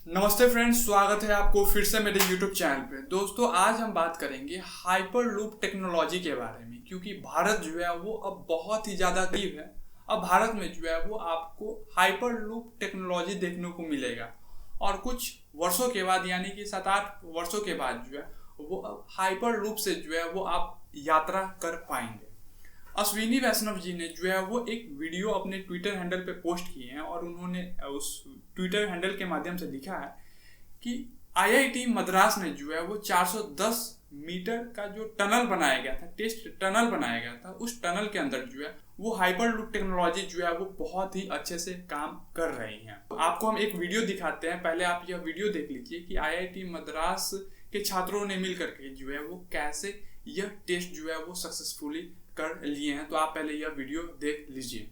नमस्ते फ्रेंड्स, स्वागत है आपको फिर से मेरे YouTube चैनल पे। दोस्तों, आज हम बात करेंगे हाइपरलूप टेक्नोलॉजी के बारे में, क्योंकि भारत जो है वो अब बहुत ही ज़्यादा करीब है। अब भारत में जो है वो आपको हाइपरलूप टेक्नोलॉजी देखने को मिलेगा और कुछ वर्षों के बाद यानी कि 7-8 वर्षों के बाद जो है वो अब हाइपरलूप से जो है वो आप यात्रा कर पाएंगे। अश्विनी वैष्णव जी ने जो है वो एक वीडियो अपने ट्विटर हैंडल पे पोस्ट किए हैं और उन्होंने उस ट्विटर हैंडल के माध्यम से लिखा है कि आईआईटी मद्रास ने जो है वो 410 मीटर का जो टनल बनाया गया था, टेस्ट टनल बनाया गया था, उस टनल के अंदर जो है वो हाइपरलूप टेक्नोलॉजी जो है वो बहुत ही अच्छे से काम कर रही है। तो आपको हम एक वीडियो दिखाते हैं, पहले आप यह वीडियो देख लीजिए कि आईआईटी मद्रास के छात्रों ने मिल करके जो है वो कैसे यह टेस्ट जो है वो सक्सेसफुली कर लिए हैं। तो आप पहले यह वीडियो देख लीजिए।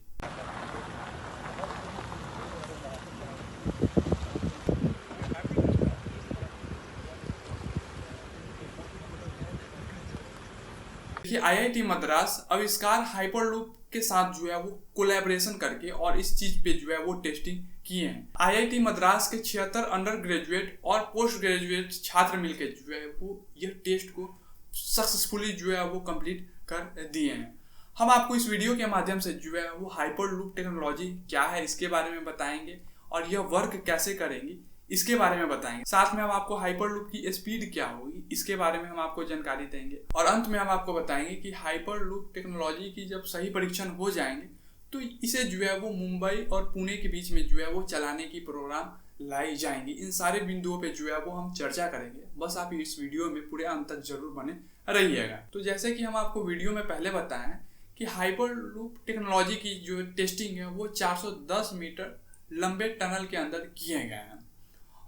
देखिए, आईआईटी मद्रास आविष्कार हाइपरलूप के साथ जो है वो कोलैबोरेशन करके और इस चीज पे जो है वो टेस्टिंग किए हैं। आईआईटी मद्रास के 76 अंडर ग्रेजुएट और पोस्ट ग्रेजुएट छात्र मिलकर जो है वो यह टेस्ट को सक्सेसफुली जो है वो कंप्लीट कर दिए हैं। हम आपको इस वीडियो के माध्यम से जो है वो हाइपरलूप टेक्नोलॉजी क्या है इसके बारे में बताएंगे और यह वर्क कैसे करेंगी इसके बारे में बताएंगे। साथ में हम आपको हाइपरलूप की स्पीड क्या होगी इसके बारे में हम आपको जानकारी देंगे और अंत में हम आपको बताएंगे कि हाइपरलूप टेक्नोलॉजी की जब सही परीक्षण हो जाएंगे तो इसे जो है वो मुंबई और पुणे के बीच में जो है वो चलाने की प्रोग्राम लाई जाएंगी। इन सारे बिंदुओं पे जो है वो हम चर्चा करेंगे। बस आप इस वीडियो में पूरे अंत तक जरूर बने रहिएगा। तो जैसे कि हम आपको वीडियो में पहले बताएं कि हाइपरलूप टेक्नोलॉजी की जो टेस्टिंग है वो 410 मीटर लंबे टनल के अंदर किए गए हैं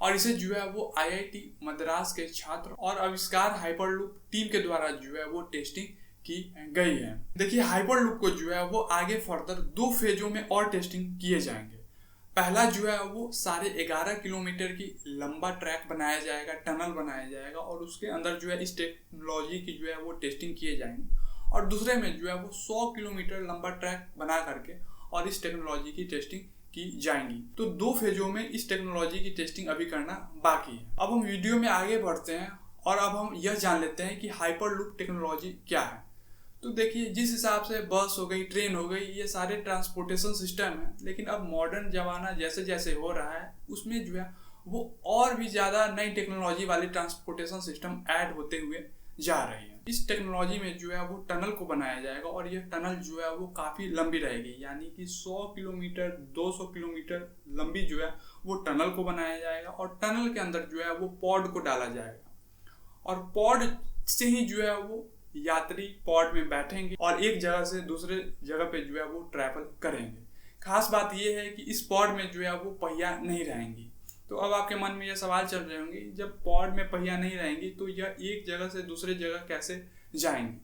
और इसे जो है वो आईआईटी मद्रास के छात्र और आविष्कार हाइपरलूप टीम के द्वारा जो है वो टेस्टिंग की गई है। देखिए, हाइपरलूप को जो है वो आगे फर्दर 2 फेजों में और टेस्टिंग किए जाएंगे। पहला जो है वो 11.5 किलोमीटर की लंबा ट्रैक बनाया जाएगा, टनल बनाया जाएगा और उसके अंदर जो है इस टेक्नोलॉजी की जो है वो टेस्टिंग किए जाएंगे और दूसरे में जो है वो 100 किलोमीटर लंबा ट्रैक बना करके और इस टेक्नोलॉजी की टेस्टिंग की जाएंगी। तो 2 फेजों में इस टेक्नोलॉजी की टेस्टिंग अभी करना बाकी है। अब हम वीडियो में आगे बढ़ते हैं और अब हम यह जान लेते हैं कि हाइपरलूप टेक्नोलॉजी क्या है। तो देखिए, जिस हिसाब से बस हो गई, ट्रेन हो गई, ये सारे ट्रांसपोर्टेशन सिस्टम है, लेकिन अब मॉडर्न जमाना जैसे जैसे हो रहा है उसमें जो है वो और भी ज़्यादा नई टेक्नोलॉजी वाले ट्रांसपोर्टेशन सिस्टम ऐड होते हुए जा रहे हैं। इस टेक्नोलॉजी में जो है वो टनल को बनाया जाएगा और यह टनल जो है वो काफ़ी लंबी रहेगी, यानी कि 100 किलोमीटर 200 किलोमीटर लंबी जो है वो टनल को बनाया जाएगा और टनल के अंदर जो है वो पॉड को डाला जाएगा और पॉड से ही जो है वो यात्री पॉड में बैठेंगे और एक जगह से दूसरे जगह पे जो है वो ट्रैवल करेंगे। खास बात यह है कि इस पॉड में जो है वो पहिया नहीं रहेंगी। तो अब आपके मन में यह सवाल चल रहे होंगे, जब पॉड में पहिया नहीं रहेंगी तो यह एक जगह से दूसरे जगह कैसे जाएंगे।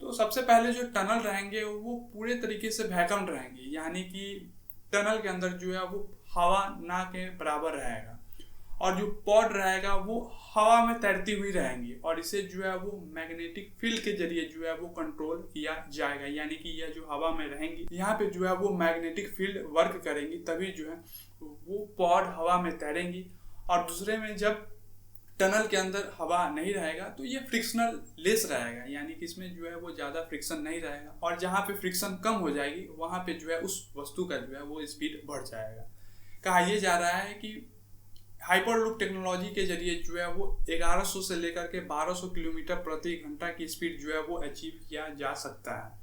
तो सबसे पहले जो टनल रहेंगे वो पूरे तरीके से वैक्यूम रहेंगे, यानी कि टनल के अंदर जो है वो हवा ना के बराबर रहेगा और जो पॉड रहेगा वो हवा में तैरती हुई रहेंगी और इसे जो है वो मैग्नेटिक फील्ड के जरिए जो है वो कंट्रोल किया जाएगा, यानी कि यह जो हवा में रहेंगी यहाँ पे जो है वो मैग्नेटिक फील्ड वर्क करेंगी, तभी जो है वो पॉड हवा में तैरेंगी। और दूसरे में जब टनल के अंदर हवा नहीं रहेगा तो ये फ्रिक्शनल लेस रहेगा, यानी कि इसमें जो है वो ज़्यादा फ्रिक्शन नहीं रहेगा और जहाँ पे फ्रिक्शन कम हो जाएगी वहाँ पे जो है उस वस्तु का जो है वो स्पीड बढ़ जाएगा। कहा यह जा रहा है कि हाइपरलूप टेक्नोलॉजी के जरिए जो है वो 1100 से लेकर के 1200 किलोमीटर प्रति घंटा की स्पीड जो है वो अचीव किया जा सकता है।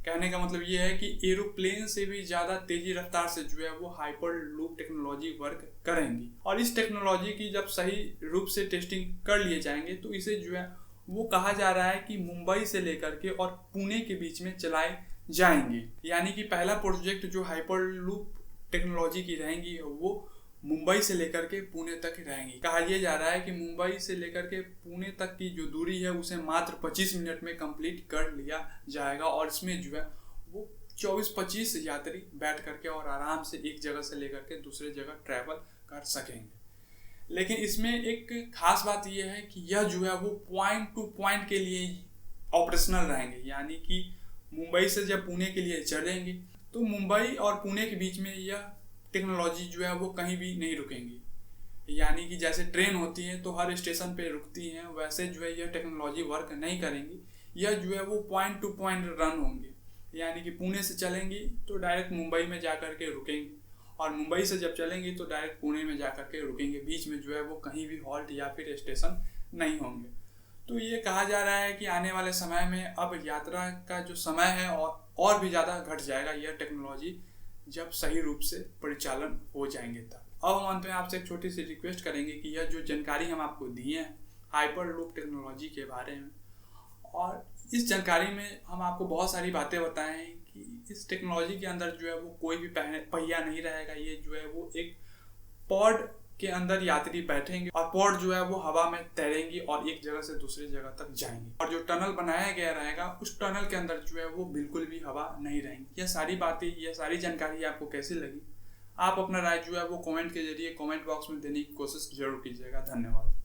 कहने का मतलब ये है कि एरोप्लेन से भी ज़्यादा तेजी रफ्तार से जो है वो हाइपरलूप टेक्नोलॉजी वर्क करेंगी और इस टेक्नोलॉजी की जब सही रूप से टेस्टिंग कर लिए जाएंगे तो इसे जो है वो कहा जा रहा है कि मुंबई से लेकर के और पुणे के बीच में चलाए जाएंगे, यानी कि पहला प्रोजेक्ट जो हाइपरलूप टेक्नोलॉजी की रहेंगी वो मुंबई से लेकर के पुणे तक रहेंगी। कहा यह जा रहा है कि मुंबई से लेकर के पुणे तक की जो दूरी है उसे मात्र 25 मिनट में कंप्लीट कर लिया जाएगा और इसमें जो है वो 24-25 यात्री बैठ करके और आराम से एक जगह से लेकर के दूसरे जगह ट्रैवल कर सकेंगे। लेकिन इसमें एक खास बात यह है कि यह जो है वो पॉइंट टू पॉइंट के लिए ऑपरेशनल रहेंगे, यानी कि मुंबई से जब पुणे के लिए चलेंगे तो मुंबई और पुणे के बीच में यह टेक्नोलॉजी जो है वो कहीं भी नहीं रुकेंगी। यानी कि जैसे ट्रेन होती है तो हर स्टेशन पे रुकती हैं, वैसे जो है यह टेक्नोलॉजी वर्क नहीं करेंगी। यह जो है वो पॉइंट टू पॉइंट रन होंगे, यानी कि पुणे से चलेंगी तो डायरेक्ट मुंबई में जा कर के रुकेंगी, और मुंबई से जब चलेंगी तो डायरेक्ट पुणे में जा कर के रुकेंगे। बीच में जो है वो कहीं भी हॉल्ट या फिर स्टेशन नहीं होंगे। तो ये कहा जा रहा है कि आने वाले समय में अब यात्रा का जो समय है और भी ज़्यादा घट जाएगा, यह टेक्नोलॉजी जब सही रूप से परिचालन हो जाएंगे तब। अब हम अंत में आपसे एक छोटी सी रिक्वेस्ट करेंगे कि यह जो जानकारी हम आपको दिए हैं हाइपरलूप टेक्नोलॉजी के बारे में, और इस जानकारी में हम आपको बहुत सारी बातें बताए हैं कि इस टेक्नोलॉजी के अंदर जो है वो कोई भी पहिया नहीं रहेगा। ये जो है वो एक पॉड के अंदर यात्री बैठेंगे और पॉड जो है वो हवा में तैरेंगी और एक जगह से दूसरी जगह तक जाएंगे, और जो टनल बनाया गया रहेगा उस टनल के अंदर जो है वो बिल्कुल भी हवा नहीं रहेंगी। यह सारी बातें, यह सारी जानकारी आपको कैसी लगी? आप अपना राय जो है वो कमेंट के जरिए कमेंट बॉक्स में देने की कोशिश जरूर कीजिएगा। धन्यवाद।